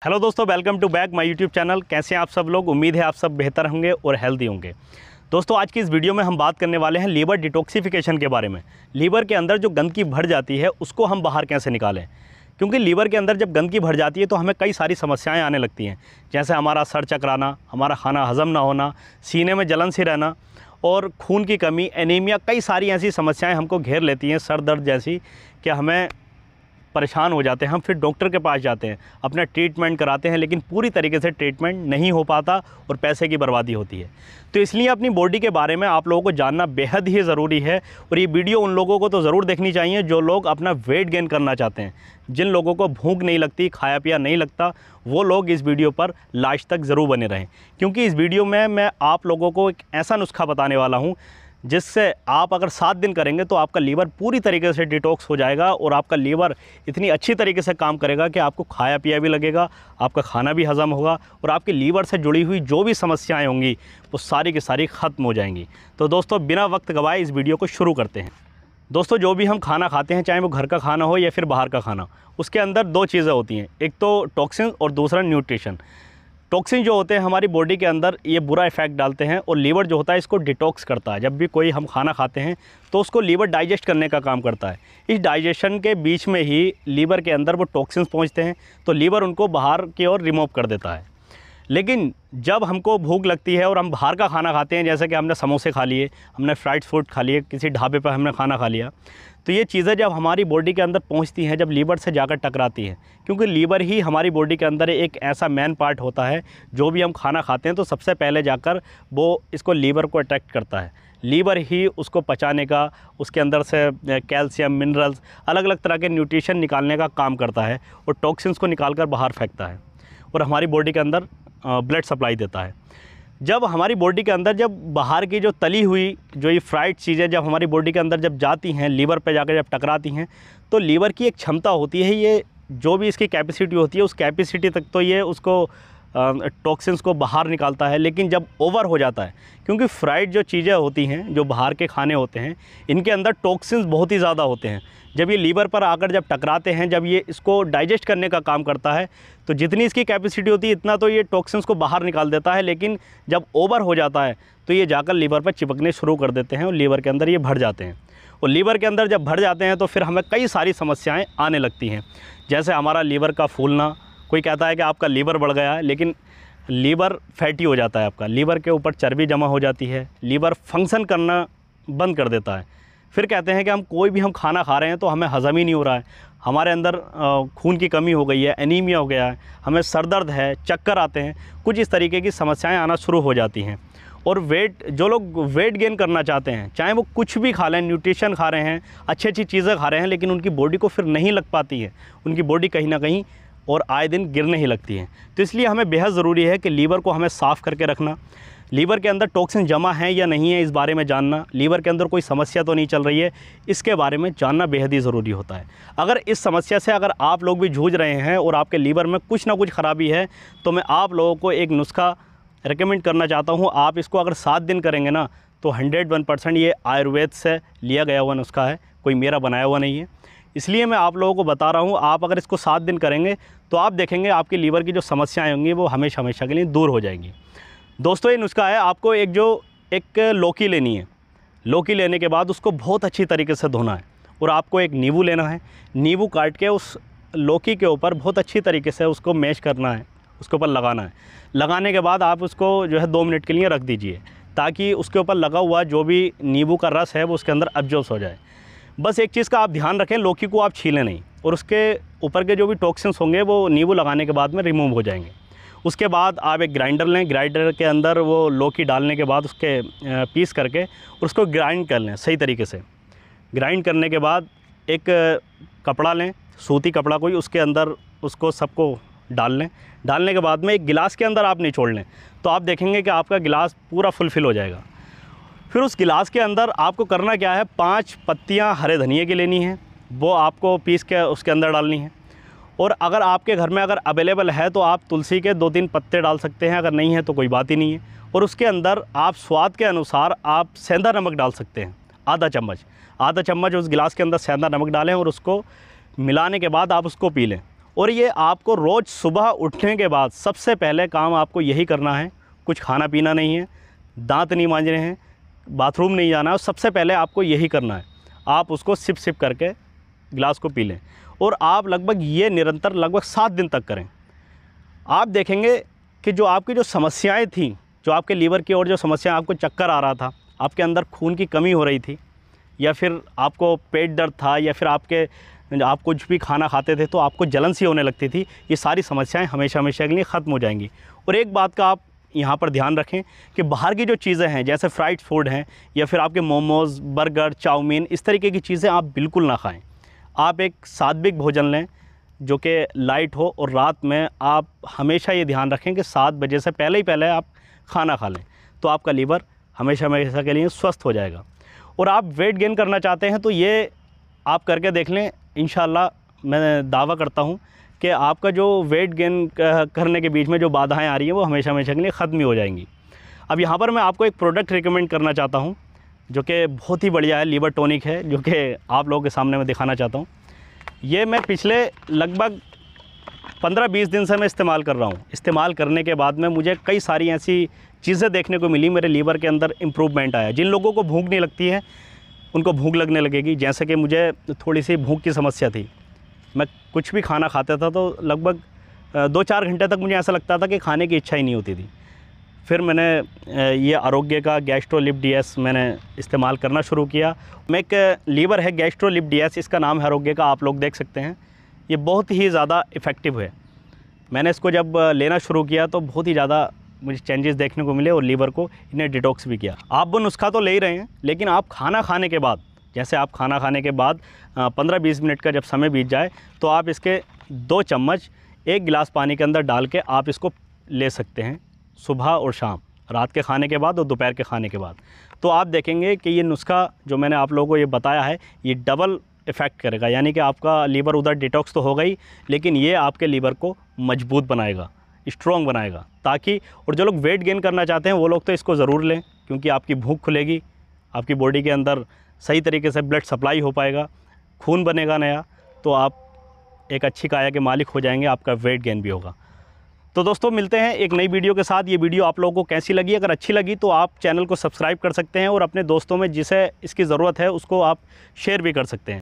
Hello दोस्तों, welcome to back my YouTube channel. कैसे हैं आप सब लोग? उम्मीद है आप सब बेहतर होंगे और हेल्दी होंगे। दोस्तों, आज की इस वीडियो में हम बात करने वाले हैं लीवर डिटॉक्सिफिकेशन के बारे में। लीवर के अंदर जो गंदगी भर जाती है उसको हम बाहर कैसे निकालें, क्योंकि लीवर के अंदर जब गंदगी भर जाती है तो हमें कई सारी समस्याएं आने लगती हैं, जैसे हमारा सर चकराना, हमारा खाना हजम ना होना, सीने में जलन सी रहना और खून की कमी, एनीमिया, कई सारी ऐसी समस्याएं हमको घेर लेती हैं, सर दर्द जैसी, कि हमें परेशान हो जाते हैं। हम फिर डॉक्टर के पास जाते हैं, अपना ट्रीटमेंट कराते हैं, लेकिन पूरी तरीके से ट्रीटमेंट नहीं हो पाता और पैसे की बर्बादी होती है। तो इसलिए अपनी बॉडी के बारे में आप लोगों को जानना बेहद ही ज़रूरी है और ये वीडियो उन लोगों को तो ज़रूर देखनी चाहिए जो लोग अपना वेट गेन करना चाहते हैं। जिन लोगों को भूख नहीं लगती, खाया पिया नहीं लगता, वो लोग इस वीडियो पर लास्ट तक ज़रूर बने रहें, क्योंकि इस वीडियो में मैं आप लोगों को एक ऐसा नुस्खा बताने वाला हूँ जिससे आप अगर 7 दिन करेंगे तो आपका लीवर पूरी तरीके से डिटॉक्स हो जाएगा और आपका लीवर इतनी अच्छी तरीके से काम करेगा कि आपको खाया पिया भी लगेगा, आपका खाना भी हज़म होगा और आपके लीवर से जुड़ी हुई जो भी समस्याएं होंगी वो सारी की सारी ख़त्म हो जाएंगी। तो दोस्तों, बिना वक्त गवाए इस वीडियो को शुरू करते हैं। दोस्तों, जो भी हम खाना खाते हैं, चाहे वो घर का खाना हो या फिर बाहर का खाना, उसके अंदर 2 चीज़ें होती हैं, एक तो टॉक्सिन और दूसरा न्यूट्रिशन। टॉक्सिन जो होते हैं हमारी बॉडी के अंदर ये बुरा इफेक्ट डालते हैं और लीवर जो होता है इसको डिटॉक्स करता है। जब भी कोई हम खाना खाते हैं तो उसको लीवर डाइजेस्ट करने का काम करता है। इस डाइजेशन के बीच में ही लीवर के अंदर वो टॉक्सिन्स पहुंचते हैं, तो लीवर उनको बाहर की ओर रिमूव कर देता है। लेकिन जब हमको भूख लगती है और हम बाहर का खाना खाते हैं, जैसे कि हमने समोसे खा लिए, हमने फ्राइड फूड खा लिए, किसी ढाबे पर हमने खाना खा लिया, तो ये चीज़ें जब हमारी बॉडी के अंदर पहुंचती हैं, जब लीवर से जाकर टकराती हैं, क्योंकि लीवर ही हमारी बॉडी के अंदर एक ऐसा मेन पार्ट होता है, जो भी हम खाना खाते हैं तो सबसे पहले जाकर वो इसको लीवर को अट्रैक्ट करता है। लीवर ही उसको पचाने का, उसके अंदर से कैल्शियम, मिनरल्स, अलग अलग तरह के न्यूट्रिशन निकालने का काम करता है और टॉक्सिन्स को निकाल कर बाहर फेंकता है और हमारी बॉडी के अंदर ब्लड सप्लाई देता है। जब हमारी बॉडी के अंदर जब बाहर की जो तली हुई जो ये फ्राइड चीज़ें जब हमारी बॉडी के अंदर जब जाती हैं, लीवर पे जाकर जब टकराती हैं, तो लीवर की एक क्षमता होती है, ये जो भी इसकी कैपेसिटी होती है उस कैपेसिटी तक तो ये उसको टॉक्सिन्स को बाहर निकालता है। लेकिन जब ओवर हो जाता है, क्योंकि फ्राइड जो चीज़ें होती हैं, जो बाहर के खाने होते हैं, इनके अंदर टॉक्सिन्स बहुत ही ज़्यादा होते हैं। जब ये लीवर पर आकर जब टकराते हैं, जब ये इसको डाइजेस्ट करने का काम करता है, तो जितनी इसकी कैपेसिटी होती है इतना तो ये टॉक्सिन्स को बाहर निकाल देता है। लेकिन जब ओवर हो जाता है तो ये जाकर लीवर पर चिपकने शुरू कर देते हैं और लीवर के अंदर ये भर जाते हैं। और लीवर के अंदर जब भर जाते हैं तो फिर हमें कई सारी समस्याएं आने लगती हैं, जैसे हमारा लीवर का फूलना। कोई कहता है कि आपका लीवर बढ़ गया है, लेकिन लीवर फैटी हो जाता है, आपका लीवर के ऊपर चर्बी जमा हो जाती है, लीवर फंक्शन करना बंद कर देता है। फिर कहते हैं कि हम खाना खा रहे हैं तो हमें हज़म ही नहीं हो रहा है, हमारे अंदर खून की कमी हो गई है, एनीमिया हो गया है, हमें सर दर्द है, चक्कर आते हैं, कुछ इस तरीके की समस्याएं आना शुरू हो जाती हैं। और जो लोग वेट गेन करना चाहते हैं, चाहे वो कुछ भी खा लें, न्यूट्रिशन खा रहे हैं, अच्छी अच्छी चीज़ें खा रहे हैं, लेकिन उनकी बॉडी को फिर नहीं लग पाती है, उनकी बॉडी कहीं ना कहीं और आए दिन गिरने ही लगती है। तो इसलिए हमें बेहद ज़रूरी है कि लीवर को हमें साफ़ करके रखना, लीवर के अंदर टॉक्सिन जमा है या नहीं है इस बारे में जानना, लीवर के अंदर कोई समस्या तो नहीं चल रही है, इसके बारे में जानना बेहद ही ज़रूरी होता है। अगर इस समस्या से अगर आप लोग भी जूझ रहे हैं और आपके लीवर में कुछ ना कुछ ख़राबी है, तो मैं आप लोगों को एक नुस्खा रेकमेंड करना चाहता हूँ। आप इसको अगर 7 दिन करेंगे ना, तो 101% ये आयुर्वेद से लिया गया हुआ नुस्खा है, कोई मेरा बनाया हुआ नहीं है। इसलिए मैं आप लोगों को बता रहा हूँ, आप अगर इसको 7 दिन करेंगे तो आप देखेंगे आपकी लीवर की जो समस्याएं होंगी वो हमेशा हमेशा के लिए दूर हो जाएंगी। दोस्तों, ये नुस्खा है, आपको एक लौकी लेनी है। लौकी लेने के बाद उसको बहुत अच्छी तरीके से धोना है और आपको एक नींबू लेना है। नींबू काट के उस लौकी के ऊपर बहुत अच्छी तरीके से उसको मैश करना है, उसके ऊपर लगाना है। लगाने के बाद आप उसको जो है 2 मिनट के लिए रख दीजिए, ताकि उसके ऊपर लगा हुआ जो भी नींबू का रस है वो उसके अंदर एब्जॉर्ब हो जाए। बस एक चीज़ का आप ध्यान रखें, लौकी को आप छीलें नहीं और उसके ऊपर के जो भी टॉक्सिन्स होंगे वो नींबू लगाने के बाद में रिमूव हो जाएंगे। उसके बाद आप एक ग्राइंडर लें, ग्राइंडर के अंदर वो लौकी डालने के बाद उसके पीस करके उसको ग्राइंड कर लें सही तरीके से। ग्राइंड करने के बाद एक कपड़ा लें, सूती कपड़ा कोई, उसके अंदर उसको सबको डाल लें। डालने के बाद में एक गिलास के अंदर आप निचोड़ लें, तो आप देखेंगे कि आपका गिलास पूरा फुलफ़िल हो जाएगा। फिर उस गिलास के अंदर आपको करना क्या है, 5 पत्तियां हरे धनिए की लेनी हैं, वो आपको पीस के उसके अंदर डालनी है। और अगर आपके घर में अगर अवेलेबल है तो आप तुलसी के 2-3 पत्ते डाल सकते हैं, अगर नहीं है तो कोई बात ही नहीं है। और उसके अंदर आप स्वाद के अनुसार आप सेंधा नमक डाल सकते हैं, आधा चम्मच उस गिलास के अंदर सेंधा नमक डालें और उसको मिलाने के बाद आप उसको पी लें। और ये आपको रोज़ सुबह उठने के बाद सबसे पहले काम आपको यही करना है। कुछ खाना पीना नहीं है, दांत नहीं मांजने हैं, बाथरूम नहीं जाना है, सबसे पहले आपको यही करना है। आप उसको सिप सिप करके गिलास को पी लें और आप लगभग ये निरंतर लगभग 7 दिन तक करें। आप देखेंगे कि जो आपकी जो समस्याएं थी, जो आपके लीवर की ओर जो समस्या, आपको चक्कर आ रहा था, आपके अंदर खून की कमी हो रही थी, या फिर आपको पेट दर्द था, या फिर आप कुछ भी खाना खाते थे तो आपको जलन सी होने लगती थी, ये सारी समस्याएं हमेशा हमेशा के लिए ख़त्म हो जाएंगी। और एक बात का आप यहाँ पर ध्यान रखें कि बाहर की जो चीज़ें हैं, जैसे फ्राइड फूड हैं या फिर आपके मोमोज़, बर्गर, चाउमीन, इस तरीके की चीज़ें आप बिल्कुल ना खाएं। आप एक सात्विक भोजन लें जो कि लाइट हो, और रात में आप हमेशा ये ध्यान रखें कि 7 बजे से पहले आप खाना खा लें, तो आपका लीवर हमेशा हमेशा के लिए स्वस्थ हो जाएगा। और आप वेट गेन करना चाहते हैं तो ये आप करके देख लें, इंशाल्लाह मैं दावा करता हूँ कि आपका जो वेट गेन करने के बीच में जो बाधाएं आ रही हैं वो हमेशा हमेशा के लिए ख़त्म ही हो जाएंगी। अब यहाँ पर मैं आपको एक प्रोडक्ट रिकमेंड करना चाहता हूँ जो कि बहुत ही बढ़िया है, लीवर टॉनिक है, जो कि आप लोगों के सामने मैं दिखाना चाहता हूँ। ये मैं पिछले लगभग 15-20 दिन से मैं इस्तेमाल कर रहा हूँ। इस्तेमाल करने के बाद में मुझे कई सारी ऐसी चीज़ें देखने को मिली, मेरे लीवर के अंदर इम्प्रूवमेंट आया। जिन लोगों को भूख नहीं लगती है उनको भूख लगने लगेगी, जैसे कि मुझे थोड़ी सी भूख की समस्या थी। मैं कुछ भी खाना खाता था तो लगभग 2-4 घंटे तक मुझे ऐसा लगता था कि खाने की इच्छा ही नहीं होती थी। फिर मैंने ये आरोग्य का गैस्ट्रोलिप DS मैंने इस्तेमाल करना शुरू किया। मैं एक लीवर है गैस्ट्रोलिप DS, इसका नाम है आरोग्य का, आप लोग देख सकते हैं। ये बहुत ही ज़्यादा इफ़ेक्टिव है। मैंने इसको जब लेना शुरू किया तो बहुत ही ज़्यादा मुझे चेंजेस देखने को मिले और लीवर को इन्हें डिटॉक्स भी किया। आप वो नुस्खा तो ले ही रहे हैं, लेकिन आप खाना खाने के बाद, जैसे आप खाना खाने के बाद 15-20 मिनट का जब समय बीत जाए तो आप इसके 2 चम्मच 1 गिलास पानी के अंदर डाल के आप इसको ले सकते हैं, सुबह और शाम, रात के खाने के बाद और दोपहर के खाने के बाद। तो आप देखेंगे कि ये नुस्खा जो मैंने आप लोगों को ये बताया है, ये डबल इफ़ेक्ट करेगा। यानी कि आपका लीवर उधर डिटॉक्स तो होगा ही, लेकिन ये आपके लीवर को मजबूत बनाएगा, स्ट्रॉन्ग बनाएगा। ताकि और जो लोग वेट गेन करना चाहते हैं वो लोग तो इसको ज़रूर लें, क्योंकि आपकी भूख खुलेगी, आपकी बॉडी के अंदर सही तरीके से ब्लड सप्लाई हो पाएगा, खून बनेगा नया, तो आप एक अच्छी काया के मालिक हो जाएंगे, आपका वेट गेन भी होगा। तो दोस्तों मिलते हैं एक नई वीडियो के साथ। ये वीडियो आप लोगों को कैसी लगी? अगर अच्छी लगी तो आप चैनल को सब्सक्राइब कर सकते हैं और अपने दोस्तों में जिसे इसकी ज़रूरत है उसको आप शेयर भी कर सकते हैं।